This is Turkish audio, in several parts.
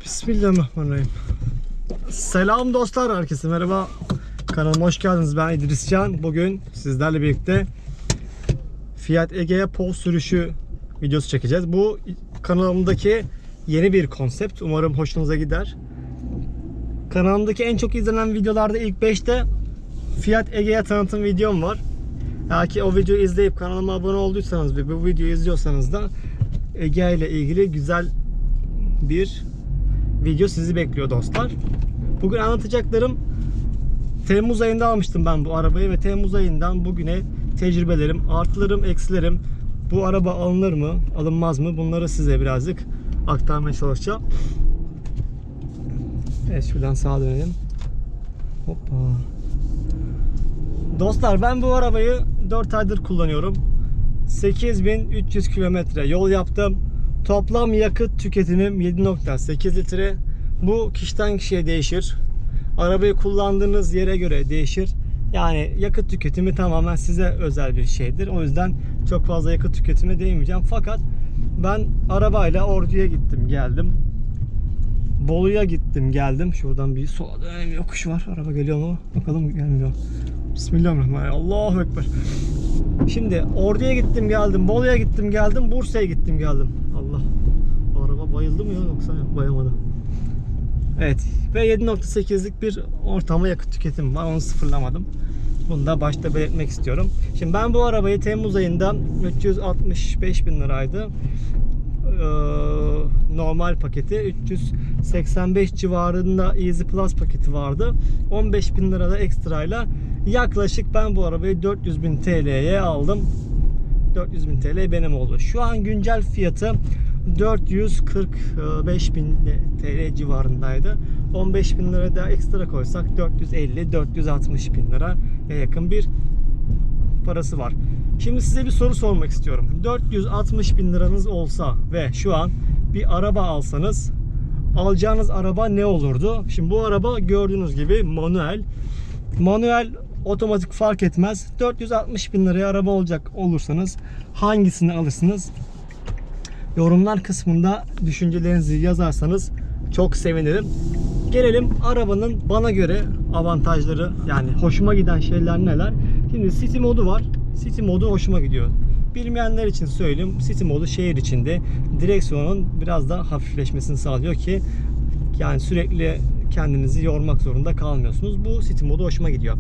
Bismillahirrahmanirrahim. Selam dostlar, herkese merhaba. Kanalıma hoş geldiniz. Ben İdris Can. Bugün sizlerle birlikte Fiat Egea POV sürüşü videosu çekeceğiz. Bu kanalımdaki yeni bir konsept. Umarım hoşunuza gider. Kanalımdaki en çok izlenen videolarda ilk 5'te Fiat Egea tanıtım videom var. Eğer ki o videoyu izleyip kanalıma abone olduysanız ve bu videoyu izliyorsanız da Egea ile ilgili güzel bir video sizi bekliyor dostlar. Bugün anlatacaklarım, Temmuz ayında almıştım ben bu arabayı ve Temmuz ayından bugüne tecrübelerim, artılarım, eksilerim, bu araba alınır mı, alınmaz mı, bunları size birazcık aktarmaya çalışacağım. Evet, şuradan sağa dönelim. Hoppa. Dostlar, ben bu arabayı 4 aydır kullanıyorum. 8300 kilometre yol yaptım. Toplam yakıt tüketimim 7.8 litre. Bu kişiden kişiye değişir. Arabayı kullandığınız yere göre değişir. Yani yakıt tüketimi tamamen size özel bir şeydir. O yüzden çok fazla yakıt tüketimine değinmeyeceğim. Fakat ben arabayla Ordu'ya gittim geldim. Bolu'ya gittim geldim. Şuradan bir sola dönelim, yokuş var. Araba geliyor mu? Bakalım, gelmiyor. Bismillahirrahmanirrahim. Allahu Ekber. Şimdi Ordu'ya gittim geldim. Bolu'ya gittim geldim. Bursa'ya gittim geldim. Allah. Araba bayıldı mı ya, yoksa bayamadı. Evet. Ve 7.8'lik bir ortalama yakıt tüketim var. Onu sıfırlamadım. Bunu da başta belirtmek istiyorum. Şimdi ben bu arabayı Temmuz ayında 365 bin liraydı. Normal paketi 385 civarında Easy Plus paketi vardı. 15 bin lirada ekstrayla yaklaşık ben bu arabayı 400 bin TL'ye aldım. 400 bin TL benim oldu. Şu an güncel fiyatı 445 bin TL civarındaydı. 15 bin lira da ekstra koysak 450-460 bin lira yakın bir parası var. Şimdi size bir soru sormak istiyorum. 460 bin liranız olsa ve şu an bir araba alsanız alacağınız araba ne olurdu? Şimdi bu araba gördüğünüz gibi manuel. Manuel, otomatik fark etmez. 460 bin liraya araba olacak olursanız hangisini alırsınız? Yorumlar kısmında düşüncelerinizi yazarsanız çok sevinirim. Gelelim arabanın bana göre avantajları, yani hoşuma giden şeyler neler? Şimdi City modu var. City modu hoşuma gidiyor. Bilmeyenler için söyleyeyim. City modu şehir içinde direksiyonun biraz daha hafifleşmesini sağlıyor ki yani sürekli kendinizi yormak zorunda kalmıyorsunuz. Bu City modu hoşuma gidiyor.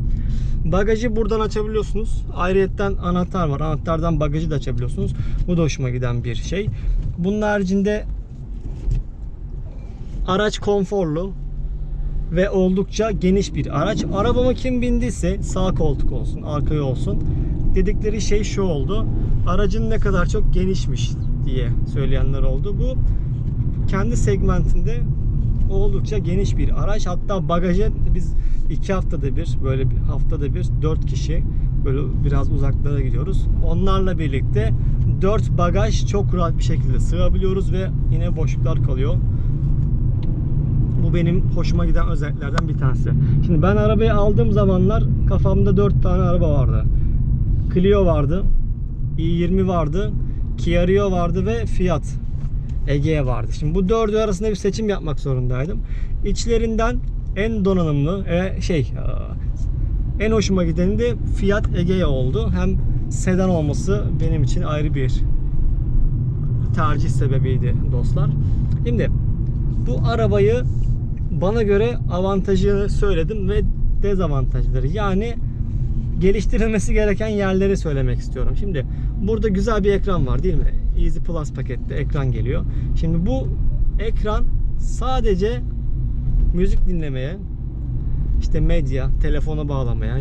Bagajı buradan açabiliyorsunuz. Ayrıyetten anahtar var. Anahtardan bagajı da açabiliyorsunuz. Bu da hoşuma giden bir şey. Bunun haricinde araç konforlu ve oldukça geniş bir araç. Arabama kim bindiyse sağ koltuk olsun, arkaya olsun dedikleri şey şu oldu: aracın ne kadar çok genişmiş diye söyleyenler oldu. Bu kendi segmentinde oldukça geniş bir araç. Hatta bagajı biz 2 haftada bir, böyle bir haftada bir 4 kişi böyle biraz uzaklara gidiyoruz. Onlarla birlikte 4 bagaj çok rahat bir şekilde sığabiliyoruz ve yine boşluklar kalıyor. Bu benim hoşuma giden özelliklerden bir tanesi. Şimdi ben arabayı aldığım zamanlar kafamda 4 tane araba vardı. Clio vardı, i20 vardı, Kia Rio vardı ve Fiat Egea vardı. Şimdi bu dördü arasında bir seçim yapmak zorundaydım. İçlerinden en donanımlı en hoşuma gideni de Fiat Egea oldu. Hem sedan olması benim için ayrı bir tercih sebebiydi dostlar. Şimdi bu arabayı bana göre avantajını söyledim ve dezavantajları, yani geliştirilmesi gereken yerleri söylemek istiyorum. Şimdi burada güzel bir ekran var değil mi? Easy Plus pakette ekran geliyor. Şimdi bu ekran sadece müzik dinlemeye, işte medya, telefona bağlamaya,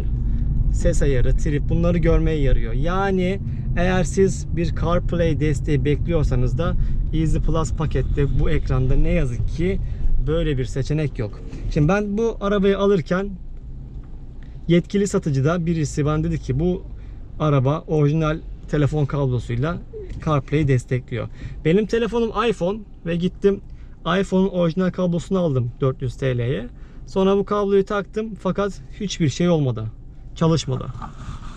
ses ayarı, trip, bunları görmeye yarıyor. Yani eğer siz bir CarPlay desteği bekliyorsanız da Easy Plus pakette bu ekranda ne yazık ki böyle bir seçenek yok. Şimdi ben bu arabayı alırken yetkili satıcıda birisi bana dedi ki bu araba orijinal telefon kablosuyla CarPlay destekliyor. Benim telefonum iPhone ve gittim iPhone'un orijinal kablosunu aldım 400 TL'ye. Sonra bu kabloyu taktım fakat hiçbir şey olmadı. Çalışmadı.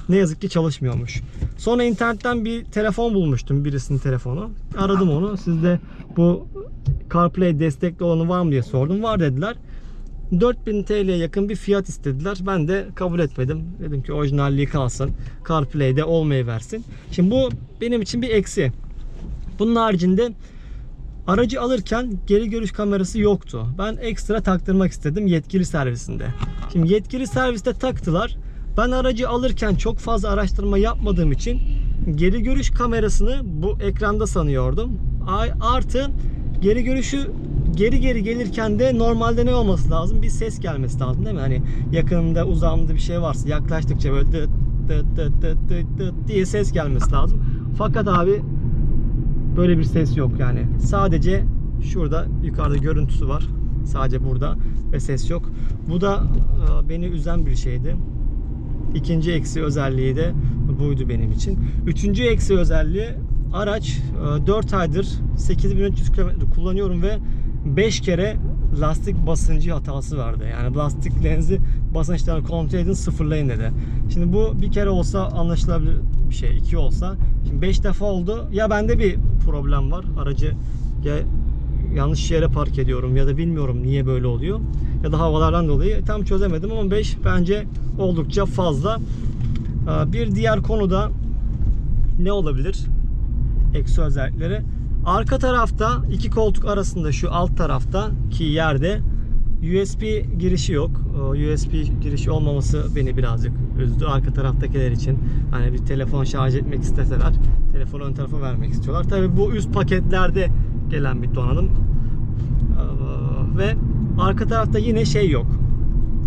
Ne yazık ki çalışmıyormuş. Sonra internetten bir telefon bulmuştum, birisinin telefonu. Aradım onu. Sizde bu CarPlay destekli olanı var mı diye sordum. Var dediler. 4000 TL'ye yakın bir fiyat istediler. Ben de kabul etmedim. Dedim ki orijinalliği kalsın. CarPlay'de olmayıversin. Şimdi bu benim için bir eksi. Bunun haricinde aracı alırken geri görüş kamerası yoktu. Ben ekstra taktırmak istedim yetkili servisinde. Şimdi yetkili serviste taktılar. Ben aracı alırken çok fazla araştırma yapmadığım için geri görüş kamerasını bu ekranda sanıyordum. Artı geri görüşü geri gelirken de normalde ne olması lazım? Bir ses gelmesi lazım değil mi? Hani yakınında uzağımda bir şey varsa yaklaştıkça böyle dıt dıt dıt dıt dıt dıt diye ses gelmesi lazım. Fakat abi böyle bir ses yok yani. Sadece şurada yukarıda görüntüsü var. Sadece burada ve ses yok. Bu da beni üzen bir şeydi. İkinci eksi özelliği de buydu benim için. Üçüncü eksi özelliği araç 4 aydır 8300 km kullanıyorum ve 5 kere lastik basıncı hatası vardı. Yani lastiklerinizi basınçlarını kontrol edin, sıfırlayın dedi. Şimdi bu bir kere olsa anlaşılabilir bir şey. 2 olsa. Şimdi 5 defa oldu. Ya bende bir problem var. Aracı ya yanlış yere park ediyorum ya da bilmiyorum niye böyle oluyor. Ya da havalardan dolayı tam çözemedim ama 5 bence oldukça fazla. Bir diğer konuda ne olabilir? Eksi özellikleri. Arka tarafta iki koltuk arasında şu alt taraftaki yerde USB girişi yok. USB girişi olmaması beni birazcık üzdü. Arka taraftakiler için hani bir telefon şarj etmek isteseler telefonu ön tarafa vermek istiyorlar. Tabii bu üst paketlerde gelen bir donanım. Ve arka tarafta yine şey yok.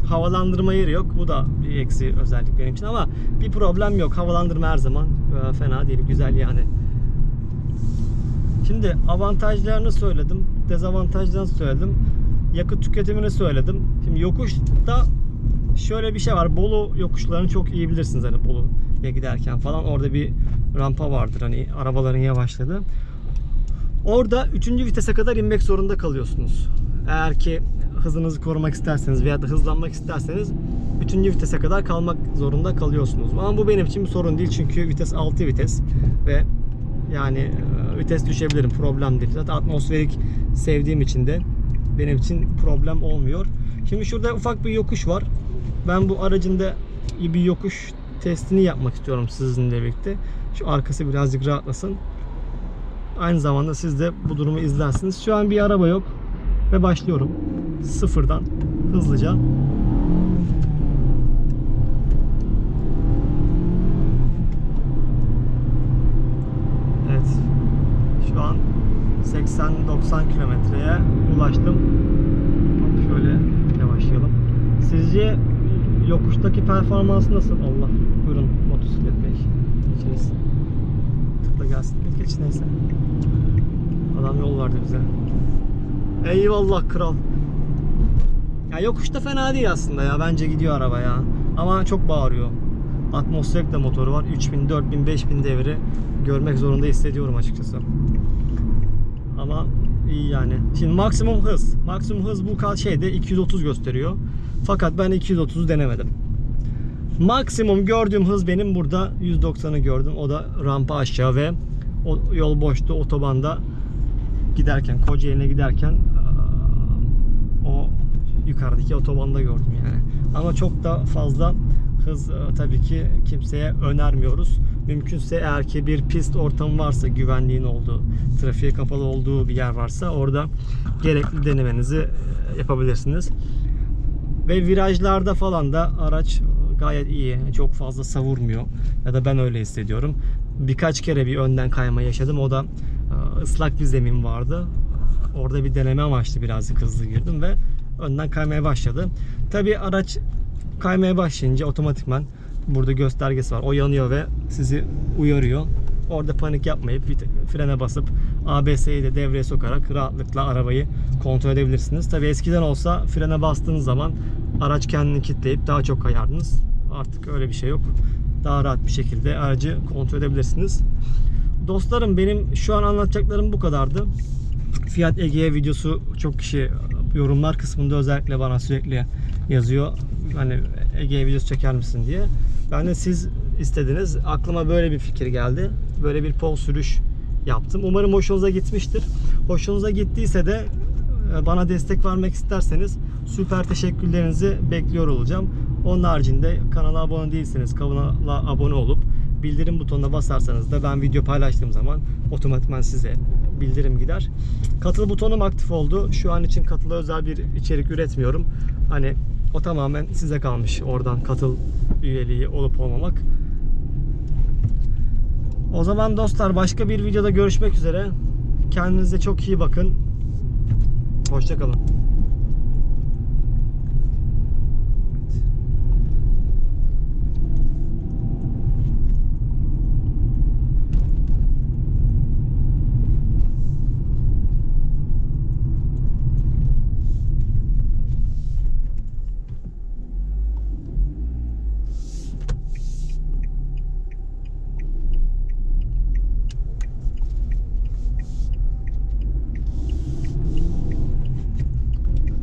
Havalandırma yeri yok. Bu da bir eksi özellik benim için ama bir problem yok. Havalandırma her zaman fena değil. Güzel yani. Şimdi avantajlarını söyledim. Dezavantajlarını söyledim. Yakıt tüketimini söyledim. Şimdi yokuşta şöyle bir şey var. Bolu yokuşlarını çok iyi bilirsiniz. Hani Bolu'ya giderken falan orada bir rampa vardır. Hani arabaların yavaşladığı. Orada 3. vitese kadar inmek zorunda kalıyorsunuz. Eğer ki hızınızı korumak isterseniz veya da hızlanmak isterseniz 3. vitese kadar kalmak zorunda kalıyorsunuz. Ama bu benim için bir sorun değil çünkü vites 6 vites ve yani vites düşebilirim, problem değil. Zaten atmosferik sevdiğim için de benim için problem olmuyor. Şimdi şurada ufak bir yokuş var. Ben bu aracın da bir yokuş testini yapmak istiyorum sizinle birlikte. Şu arkası birazcık rahatlasın. Aynı zamanda siz de bu durumu izlersiniz. Şu an bir araba yok ve başlıyorum. Sıfırdan hızlıca. Evet. Şu an 80-90 kilometreye ulaştım. Şöyle yavaşlayalım. Sizce yokuştaki performansı nasıl? Allah. Buyurun motosiklet bey. Geçiniz. Tıkla gelsin. Geç neyse. Adam yol verdi bize. Eyvallah kral. Ya yokuşta fena değil aslında ya. Bence gidiyor araba ya. Ama çok bağırıyor. Atmosferik de motoru var. 3000, 4000, 5000 devri görmek zorunda hissediyorum açıkçası. Ama iyi yani. Şimdi maksimum hız. Maksimum hız bu şeyde 230 gösteriyor. Fakat ben 230'u denemedim. Maksimum gördüğüm hız benim burada 190'ı gördüm. O da rampa aşağı ve o yol boştu. Otobanda giderken, Kocaeli'ne giderken o yukarıdaki otobanda gördüm yani. Ama çok da fazla hız tabii ki kimseye önermiyoruz. Mümkünse eğer ki bir pist ortamı varsa, güvenliğin olduğu, trafiğe kapalı olduğu bir yer varsa orada gerekli denemenizi yapabilirsiniz. Ve virajlarda falan da araç gayet iyi. Çok fazla savurmuyor. Ya da ben öyle hissediyorum. Birkaç kere bir önden kayma yaşadım. O da ıslak bir zemin vardı. Orada bir deneme amaçlı birazcık hızlı girdim ve önden kaymaya başladı. Tabii araç kaymaya başlayınca otomatikman burada göstergesi var. O yanıyor ve sizi uyarıyor. Orada panik yapmayıp frene basıp ABS'yi de devreye sokarak rahatlıkla arabayı kontrol edebilirsiniz. Tabii eskiden olsa frene bastığınız zaman araç kendini kilitleyip daha çok kayardınız. Artık öyle bir şey yok. Daha rahat bir şekilde aracı kontrol edebilirsiniz. Dostlarım benim şu an anlatacaklarım bu kadardı. Fiat Egea videosu çok kişi yorumlar kısmında özellikle bana sürekli yazıyor. Hani Egea videosu çeker misin diye. Ben de siz istediniz. Aklıma böyle bir fikir geldi. Böyle bir pol sürüş yaptım. Umarım hoşunuza gitmiştir. Hoşunuza gittiyse de bana destek vermek isterseniz süper teşekkürlerinizi bekliyor olacağım. Onun haricinde kanala abone değilseniz kanala abone olup bildirim butonuna basarsanız da ben video paylaştığım zaman otomatikman size bildirim gider. Katıl butonum aktif oldu. Şu an için katıla özel bir içerik üretmiyorum. Hani o tamamen size kalmış. Oradan katıl üyeliği olup olmamak. O zaman dostlar başka bir videoda görüşmek üzere. Kendinize çok iyi bakın. Hoşça kalın.